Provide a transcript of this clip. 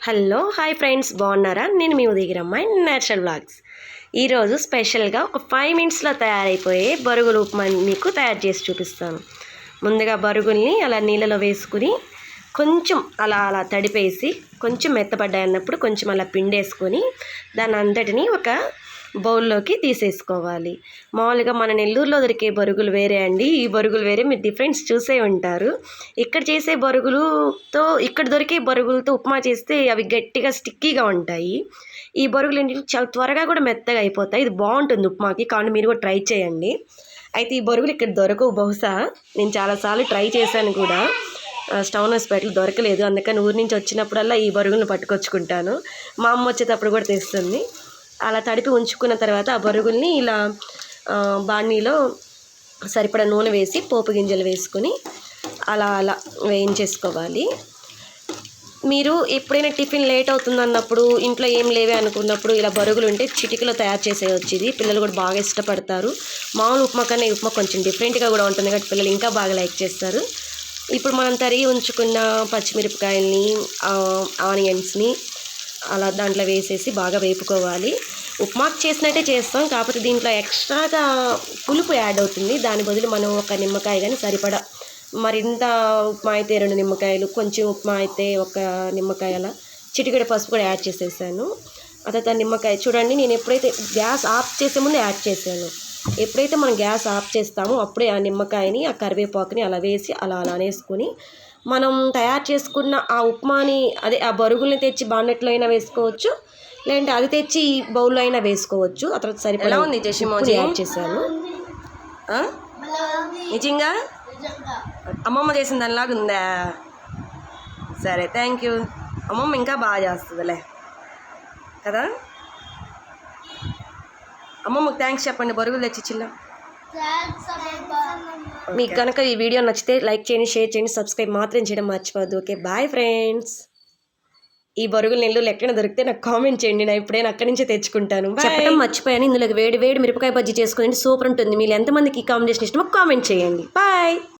Hello hi friends, బాగున్నారా? నేను మీ ఉదయగిరమ్మాయి natural vlogs. ఈరోజు స్పెషల్గా ఒక 5 మినిట్స్లో తయారైపోయే బరుగులు ఉప్మా మీకు తయారు చేసి చూపిస్తాను. ముందుగా బరుగుల్ని అలా నీళ్ళలో వేసుకుని కొంచెం అలా అలా తడిపేసి కొంచెం మెత్తపడ్డాయి అన్నప్పుడు కొంచెం అలా పిండేసుకొని దాని అంతటిని ఒక బౌల్లోకి తీసేసుకోవాలి. మామూలుగా మన నెల్లూరులో దొరికే బరుగులు వేరే అండి, ఈ బరుగులు వేరే. మీరు డిఫరెన్స్ చూసే ఉంటారు. ఇక్కడ చేసే బరుగులుతో ఇక్కడ దొరికే బరుగులతో ఉప్మా చేస్తే అవి గట్టిగా స్టిక్కీగా ఉంటాయి. ఈ బరుగులు ఏంటంటే చాలా త్వరగా కూడా మెత్తగా అయిపోతాయి. ఇది బాగుంటుంది ఉప్మాకి, కానీ మీరు కూడా ట్రై చేయండి. అయితే ఈ బరుగులు ఇక్కడ దొరకవు బహుశా. నేను చాలాసార్లు ట్రై చేశాను కూడా, టౌన్ హాస్పిటల్ దొరకలేదు. అందుకని ఊరి నుంచి వచ్చినప్పుడల్లా ఈ బరుగులను పట్టుకొచ్చుకుంటాను. మా అమ్మ వచ్చేటప్పుడు కూడా తెస్తుంది. అలా తడిపి ఉంచుకున్న తర్వాత ఆ బరుగుల్ని ఇలా బాణీలో సరిపడా నూనె వేసి పోపు గింజలు వేసుకొని అలా అలా వేయించేసుకోవాలి. మీరు ఎప్పుడైనా టిఫిన్ లేట్ అవుతుందన్నప్పుడు, ఇంట్లో ఏం లేవే అనుకున్నప్పుడు ఇలా బరుగులు ఉంటే చిటికలో తయారు చేసేయచ్చు. ఇది పిల్లలు కూడా బాగా ఇష్టపడతారు. మామూలు ఉప్మా కన్నా ఈ ఉప్మా కొంచెం డిఫరెంట్గా కూడా ఉంటుంది కాబట్టి పిల్లలు ఇంకా బాగా లైక్ చేస్తారు. ఇప్పుడు మనం తరిగి ఉంచుకున్న పచ్చిమిరపకాయల్ని, ఆనియన్స్ని అలా దాంట్లో వేసేసి బాగా వేపుకోవాలి. ఉప్మాకు చేసినట్టే చేస్తాం, కాకపోతే దీంట్లో ఎక్స్ట్రాగా పులుపు యాడ్ అవుతుంది. దాని బదులు మనం ఒక నిమ్మకాయ కానీ సరిపడా, మరింత ఉప్మా అయితే 2 నిమ్మకాయలు, కొంచెం ఉప్మా అయితే ఒక నిమ్మకాయ, అలా చిటికెడు పసుపు కూడా యాడ్ చేసేసాను. ఆ తర్వాత నిమ్మకాయ చూడండి, నేను ఎప్పుడైతే గ్యాస్ ఆఫ్ చేసే ముందు యాడ్ చేశాను. ఎప్పుడైతే మనం గ్యాస్ ఆఫ్ చేస్తామో అప్పుడే ఆ నిమ్మకాయని, ఆ కరివేపాకుని అలా వేసి అలా అలా అనేసుకొని మనం తయారు చేసుకున్న ఆ ఉప్మాని, అదే ఆ బరుగుల్ని తెచ్చి బాండెట్లో అయినా వేసుకోవచ్చు, లేదంటే అది తెచ్చి ఈ బౌల్లో అయినా వేసుకోవచ్చు. ఆ తర్వాత సరిపడా ఉంది జషిమోజీ యాడ్ చేశాను. నిజంగా అమ్మమ్మ చేసిన దానిలాగా ఉందా? సరే, థ్యాంక్ యూ. అమ్మమ్మ ఇంకా బాగా చేస్తుందిలే కదా. అమ్మమ్మకి థ్యాంక్స్ చెప్పండి, బరుగులు తెచ్చి చిల్ల. మీకు కనుక ఈ వీడియో నచ్చితే లైక్ చేయండి, షేర్ చేయండి, సబ్స్క్రైబ్ మాత్రం చేయడం మర్చిపోవద్దు. Okay, bye friends. ఈ బరుగులు నెల్లూరులో ఎక్కడ దొరికితే నాకు కామెంట్ చేయండి, నేను ఎప్పుడైనా అక్కడి నుంచే తెచ్చుకుంటాను. చెప్పడం మర్చిపోయాను, ఇందులోకి వేడి వేడి మిరపకాయ బజ్జీ చేసుకుని సూపర్ ఉంటుంది. మీరు ఎంతమందికి ఈ కాంబినేషన్ ఇష్టమో కామెంట్ చేయండి. బాయ్.